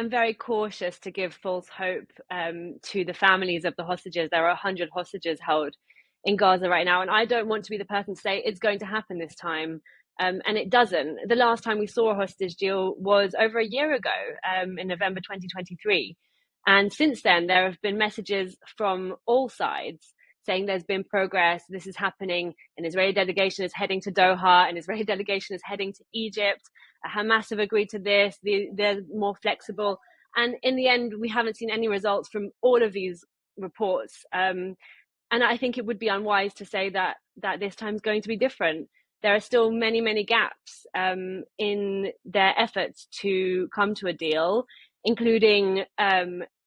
am very cautious to give false hope to the families of the hostages. There are 100 hostages held in Gaza right now, and I don't want to be the person to say it's going to happen this time. And it doesn't. The last time we saw a hostage deal was over a year ago, in November 2023. And since then, there have been messages from all sides saying there's been progress, this is happening, an Israeli delegation is heading to Doha, an Israeli delegation is heading to Egypt, Hamas have agreed to this, they're more flexible. And in the end, we haven't seen any results from all of these reports. And I think it would be unwise to say that this time is going to be different. There are still many, many gaps in their efforts to come to a deal, including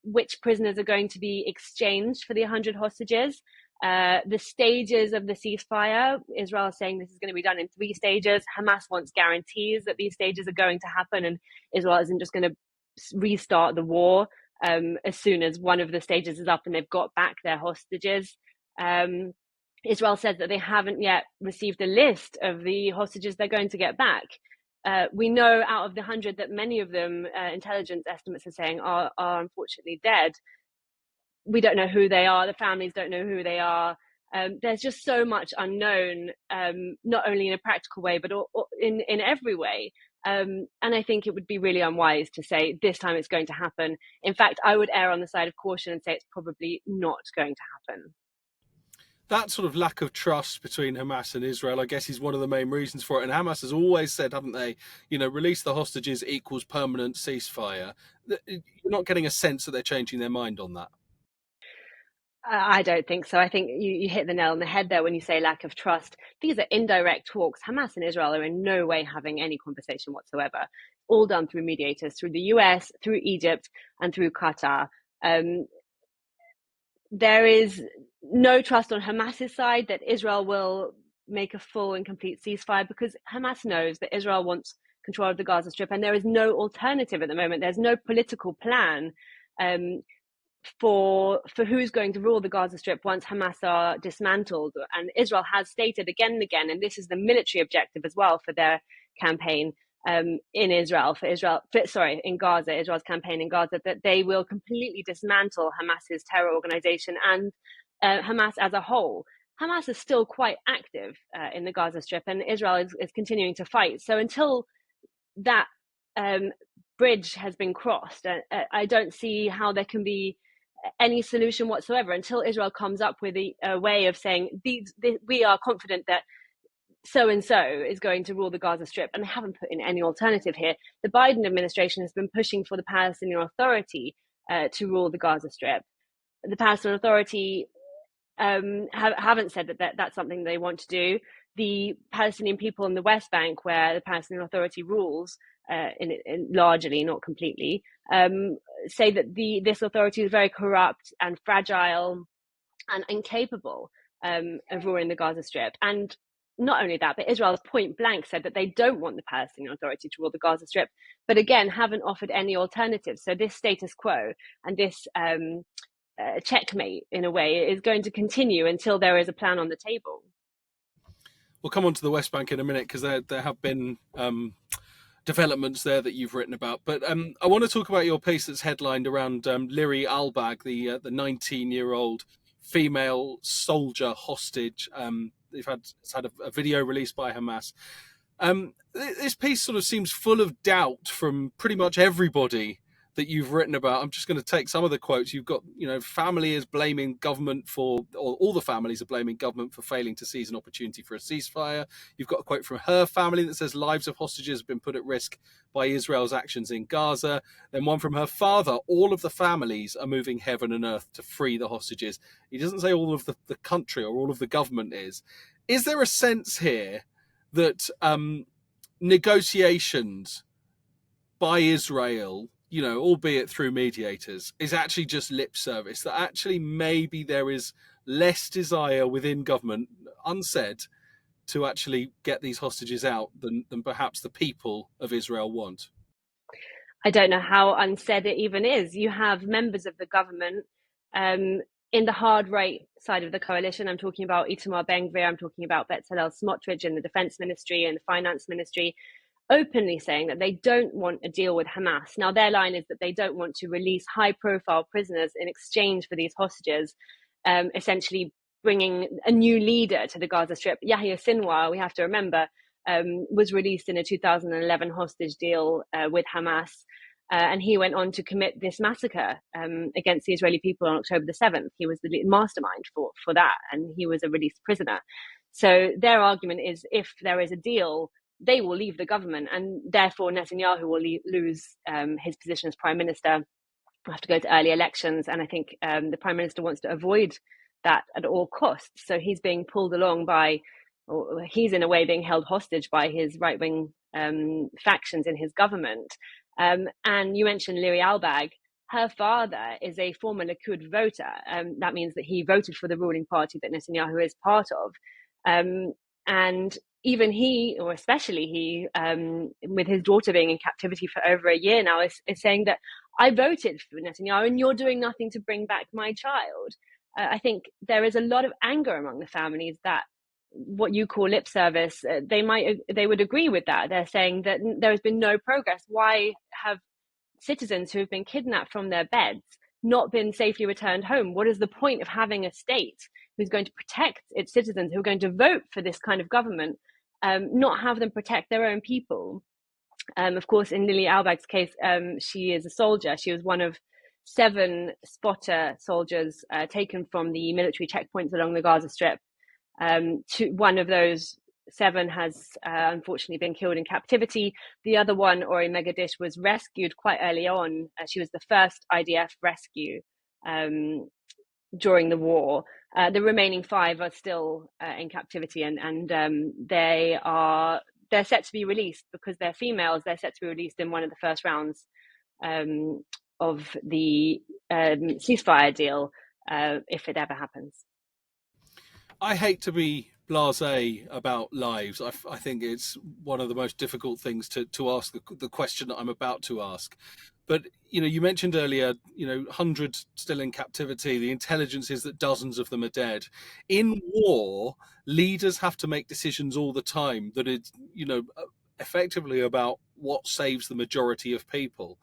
which prisoners are going to be exchanged for the 100 hostages, the stages of the ceasefire. Israel is saying this is going to be done in 3 stages. Hamas wants guarantees that these stages are going to happen, and Israel isn't just going to restart the war as soon as one of the stages is up and they've got back their hostages. Israel says that they haven't yet received a list of the hostages they're going to get back. We know out of the 100 that many of them, intelligence estimates are saying, are unfortunately dead. We don't know who they are. The families don't know who they are. There's just so much unknown, not only in a practical way, but in every way. And I think it would be really unwise to say this time it's going to happen. In fact, I would err on the side of caution and say it's probably not going to happen. That sort of lack of trust between Hamas and Israel, I guess, is one of the main reasons for it. And Hamas has always said, haven't they, release the hostages equals permanent ceasefire. You're not getting a sense that they're changing their mind on that. I don't think so. I think you hit the nail on the head there when you say lack of trust. These are indirect talks. Hamas and Israel are in no way having any conversation whatsoever. All done through mediators, through the US, through Egypt, and through Qatar. There is no trust on Hamas's side that Israel will make a full and complete ceasefire, because Hamas knows that Israel wants control of the Gaza Strip, and there is no alternative at the moment. There's no political plan for who's going to rule the Gaza Strip once Hamas are dismantled. And Israel has stated again and again, and this is the military objective as well for their campaign in Gaza, Israel's campaign in Gaza, that they will completely dismantle Hamas's terror organization and Hamas as a whole. Hamas is still quite active in the Gaza Strip, and Israel is continuing to fight. So until that bridge has been crossed, I don't see how there can be any solution whatsoever until Israel comes up with a way of saying, we are confident that so-and-so is going to rule the Gaza Strip, and they haven't put in any alternative here. The Biden administration has been pushing for the Palestinian Authority to rule the Gaza Strip. The Palestinian Authority haven't said that that's something they want to do. The Palestinian people in the West Bank, where the Palestinian Authority rules, in largely, not completely, say that this authority is very corrupt and fragile and incapable of ruling the Gaza Strip. And not only that, but Israel point blank said that they don't want the Palestinian Authority to rule the Gaza Strip, but again, haven't offered any alternatives. So this status quo and this checkmate, in a way, is going to continue until there is a plan on the table. We'll come on to the West Bank in a minute, because there have been developments there that you've written about. But I want to talk about your piece that's headlined around Liri Albag, the 19-year-old female soldier hostage. It's had a video released by Hamas. This piece sort of seems full of doubt from pretty much everybody that you've written about. I'm just going to take some of the quotes. You've got, family is blaming government or all the families are blaming government for failing to seize an opportunity for a ceasefire. You've got a quote from her family that says lives of hostages have been put at risk by Israel's actions in Gaza. Then one from her father, all of the families are moving heaven and earth to free the hostages. He doesn't say all of the country or all of the government is. Is there a sense here that negotiations by Israel, albeit through mediators, is actually just lip service, that actually maybe there is less desire within government, unsaid, to actually get these hostages out than perhaps the people of Israel want? I don't know how unsaid it even is. You have members of the government in the hard right side of the coalition. I'm talking about Itamar Ben-Gvir, I'm talking about Bezalel Smotrich in the defense ministry and the finance ministry, openly saying that they don't want a deal with Hamas. Now, their line is that they don't want to release high-profile prisoners in exchange for these hostages, essentially bringing a new leader to the Gaza Strip. Yahya Sinwar, we have to remember, was released in a 2011 hostage deal with Hamas. And he went on to commit this massacre against the Israeli people on October the 7th. He was the mastermind for that, and he was a released prisoner. So their argument is if there is a deal, they will leave the government, and therefore Netanyahu will lose his position as prime minister. We'll have to go to early elections, and I think the prime minister wants to avoid that at all costs. So he's being pulled along by, or he's in a way being held hostage by his right-wing factions in his government. And you mentioned Liri Albag. Her father is a former Likud voter. That means that he voted for the ruling party that Netanyahu is part of. And even he, or especially he, with his daughter being in captivity for over a year now, is saying that I voted for Netanyahu and you're doing nothing to bring back my child. I think there is a lot of anger among the families that what you call lip service, they would agree with that. They're saying that there has been no progress. Why have citizens who have been kidnapped from their beds not been safely returned home? What is the point of having a state who's going to protect its citizens, who are going to vote for this kind of government, not have them protect their own people? Of course, in Lily Albag's case, she is a soldier. She was one of 7 spotter soldiers taken from the military checkpoints along the Gaza Strip. One of those 7 has unfortunately been killed in captivity. The other one, Ori Megadish, was rescued quite early on. She was the first IDF rescue during the war. The remaining 5 are still in captivity, and they're set to be released because they're females. They're set to be released in one of the first rounds of the ceasefire deal, if it ever happens. I hate to be blasé about lives. I think it's one of the most difficult things to ask the question that I'm about to ask. But, you mentioned earlier, 100 still in captivity. The intelligence is that dozens of them are dead. In war, leaders have to make decisions all the time that is, effectively about what saves the majority of people.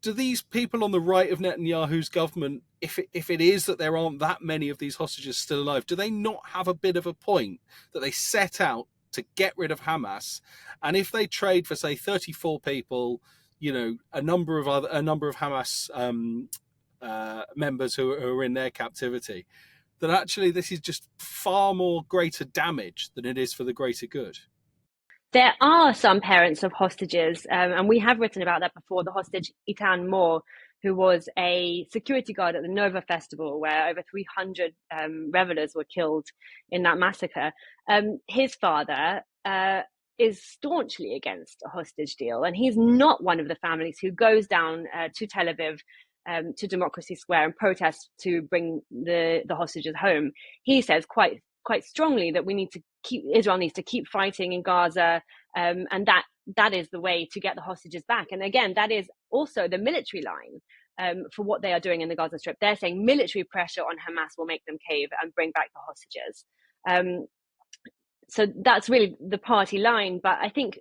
Do these people on the right of Netanyahu's government, if it is that there aren't that many of these hostages still alive, do they not have a bit of a point that they set out to get rid of Hamas, and if they trade for, say, 34 people, a number of Hamas members who are in their captivity, that actually this is just far more greater damage than it is for the greater good? There are some parents of hostages, and we have written about that before. The hostage Itan Moore, who was a security guard at the Nova Festival, where over 300 revelers were killed in that massacre. His father is staunchly against a hostage deal, and he's not one of the families who goes down to Tel Aviv, to Democracy Square, and protests to bring the hostages home. He says quite strongly that Israel needs to keep fighting in Gaza, and that is the way to get the hostages back. And again, that is also the military line for what they are doing in the Gaza Strip. They're saying military pressure on Hamas will make them cave and bring back the hostages. So that's really the party line. But I think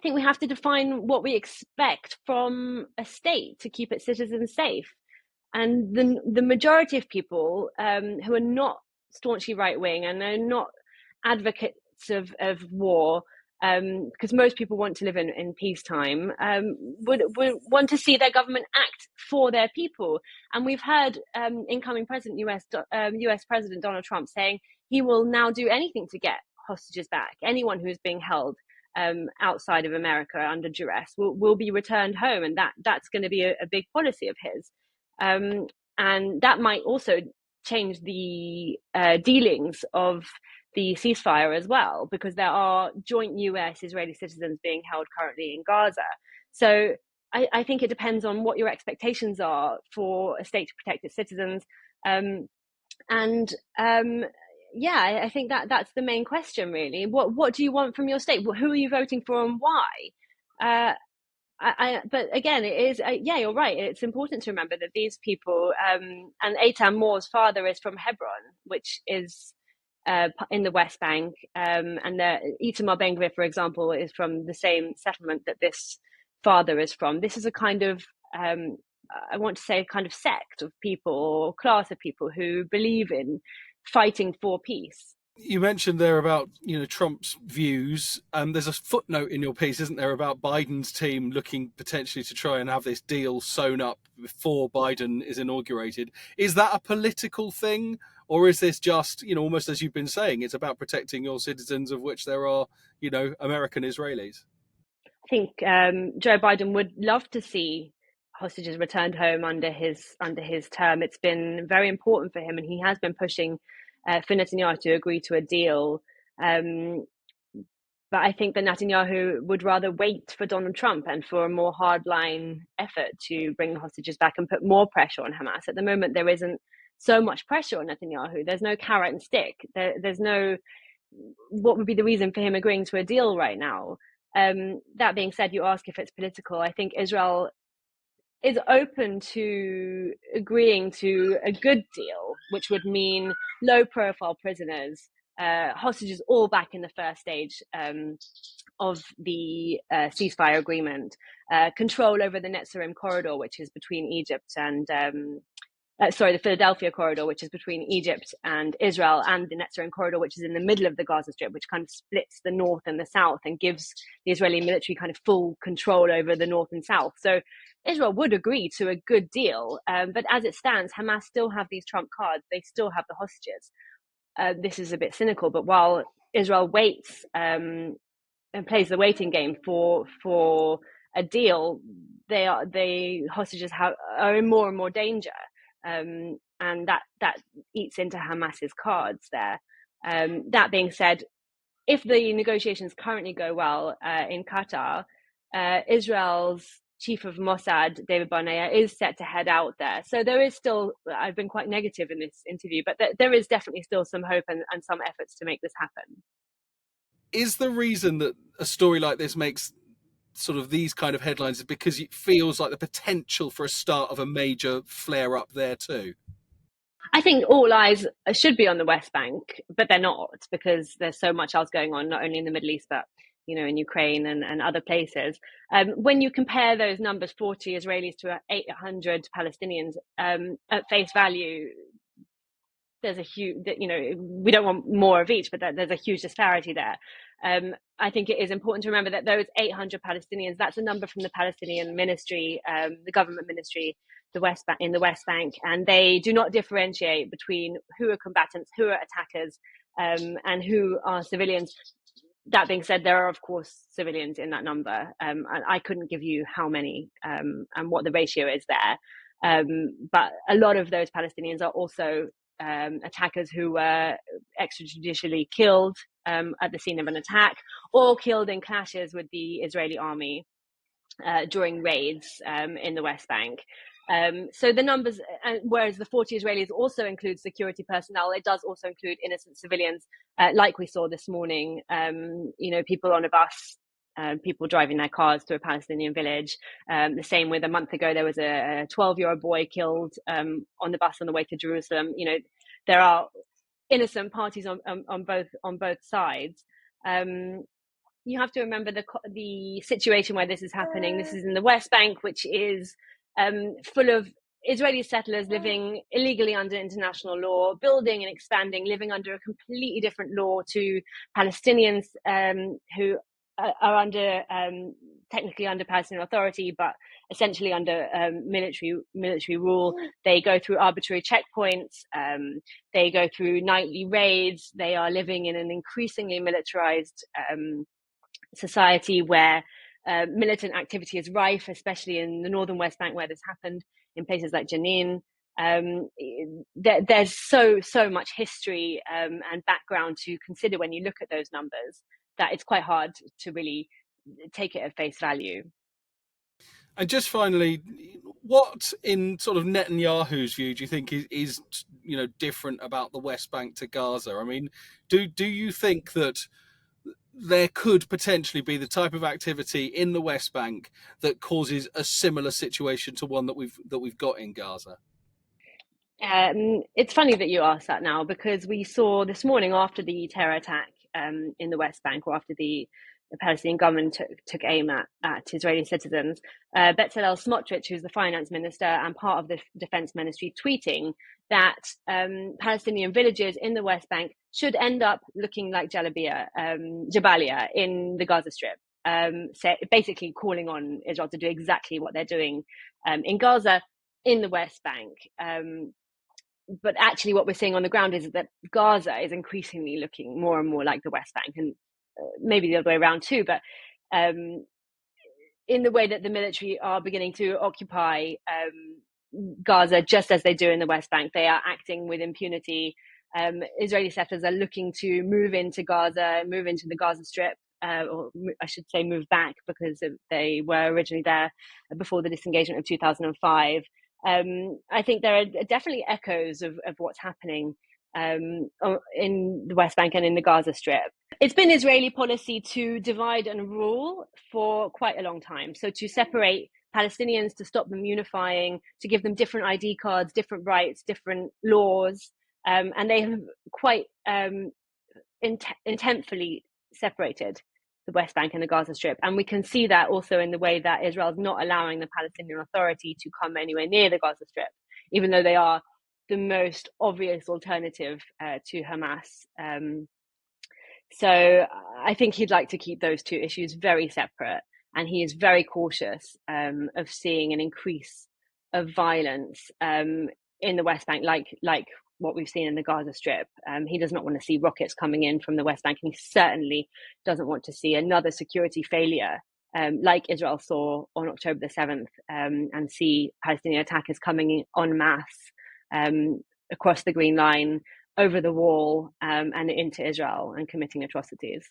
we have to define what we expect from a state to keep its citizens safe. And the majority of people who are not staunchly right-wing and are not advocates of war, because most people want to live in peacetime, would want to see their government act for their people. And we've heard incoming President US President Donald Trump saying he will now do anything to get hostages back. Anyone who is being held outside of America under duress will be returned home, and that's going to be a big policy of his. And that might also change the dealings of the ceasefire as well, because there are joint US-Israeli citizens being held currently in Gaza. So I think it depends on what your expectations are for a state to protect its citizens. I think that's the main question, really. What do you want from your state? Who are you voting for, and why? But again, it is, you're right. It's important to remember that these people, and Eitan Moore's father is from Hebron, which is in the West Bank, and Itamar Ben-Gvir, for example, is from the same settlement that this father is from. This is a kind of I want to say a kind of sect of people or class of people who believe in fighting for peace. You mentioned there about Trump's views. There's a footnote in your piece, isn't there, about Biden's team looking potentially to try and have this deal sewn up before Biden is inaugurated. Is that a political thing, or is this just almost as you've been saying, it's about protecting your citizens, of which there are American Israelis? I think Joe Biden would love to see hostages returned home under his term. It's been very important for him, and he has been pushing for Netanyahu to agree to a deal. But I think that Netanyahu would rather wait for Donald Trump and for a more hardline effort to bring the hostages back and put more pressure on Hamas. At the moment, there isn't so much pressure on Netanyahu. There's no carrot and stick. There's no, what would be the reason for him agreeing to a deal right now? That being said, you ask if it's political. I think Israel is open to agreeing to a good deal, which would mean low-profile prisoners, hostages all back in the first stage of the ceasefire agreement, control over the Netzarim corridor, which is between Egypt and the Philadelphia corridor, which is between Egypt and Israel, and the Netzarim corridor, which is in the middle of the Gaza Strip, which kind of splits the north and the south and gives the Israeli military kind of full control over the north and south. So Israel would agree to a good deal, but as it stands, Hamas still have these trump cards. They still have the hostages. This is a bit cynical, but while Israel waits and plays the waiting game for a deal, the hostages are in more and more danger. And that eats into Hamas's cards there. That being said, if the negotiations currently go well in Qatar, Israel's chief of Mossad, David Barnea, is set to head out there. So there is still, I've been quite negative in this interview, but there is definitely still some hope and some efforts to make this happen. Is the reason that a story like this makes sort of these kind of headlines is because it feels like the potential for a start of a major flare up there too? I think all eyes should be on the West Bank, but they're not, because there's so much else going on, not only in the Middle East, but in Ukraine and other places. When you compare those numbers, 40 Israelis to 800 Palestinians, at face value, there's a huge, we don't want more of each, but there's a huge disparity there. I think it is important to remember that those 800 Palestinians, that's a number from the Palestinian ministry, the government ministry, in the West Bank, and they do not differentiate between who are combatants, who are attackers, and who are civilians. That being said, there are, of course, civilians in that number. And I couldn't give you how many and what the ratio is there. But a lot of those Palestinians are also attackers who were extrajudicially killed at the scene of an attack, or killed in clashes with the Israeli army during raids in the West Bank. So the numbers, whereas the 40 Israelis also include security personnel, it does also include innocent civilians, like we saw this morning, people on a bus, people driving their cars to a Palestinian village. The same with a month ago, there was a 12-year-old boy killed on the bus on the way to Jerusalem. There are innocent parties on both sides. You have to remember the situation where this is happening. This is in the West Bank, which is full of Israeli settlers living illegally under international law, building and expanding, living under a completely different law to Palestinians who are technically under Palestinian Authority, but essentially under military rule. They go through arbitrary checkpoints. They go through nightly raids. They are living in an increasingly militarized society where militant activity is rife, especially in the northern West Bank where this happened, in places like Jenin. There's so much history and background to consider when you look at those numbers that it's quite hard to really take it at face value. And just finally, what in sort of Netanyahu's view do you think is different about the West Bank to Gaza? I mean, do you think that there could potentially be the type of activity in the West Bank that causes a similar situation to one that we've got in Gaza? It's funny that you asked that now, because we saw this morning, after the terror attack in the West Bank, or after the Palestinian government took aim at Israeli citizens, Bezalel Smotrich, who's the finance minister and part of the defense ministry, tweeting that Palestinian villages in the West Bank should end up looking like Jabalia in the Gaza Strip. Basically calling on Israel to do exactly what they're doing in Gaza, in the West Bank. But actually what we're seeing on the ground is that Gaza is increasingly looking more and more like the West Bank, and maybe the other way around too, but in the way that the military are beginning to occupy Gaza just as they do in the West Bank, they are acting with impunity. Israeli settlers are looking to move into Gaza, move into the Gaza Strip, or I should say move back, because they were originally there before the disengagement of 2005. I think there are definitely echoes of what's happening in the West Bank and in the Gaza Strip. It's been Israeli policy to divide and rule for quite a long time. So to separate Palestinians, to stop them unifying, to give them different ID cards, different rights, different laws. And they have quite intentfully separated the West Bank and the Gaza Strip. And we can see that also in the way that Israel is not allowing the Palestinian Authority to come anywhere near the Gaza Strip, even though they are the most obvious alternative to Hamas. So I think he'd like to keep those two issues very separate. And he is very cautious of seeing an increase of violence in the West Bank, like what we've seen in the Gaza Strip. He does not want to see rockets coming in from the West Bank, and he certainly doesn't want to see another security failure like Israel saw on October the 7th, and see Palestinian attackers coming in en masse across the Green Line, over the wall, and into Israel, and committing atrocities.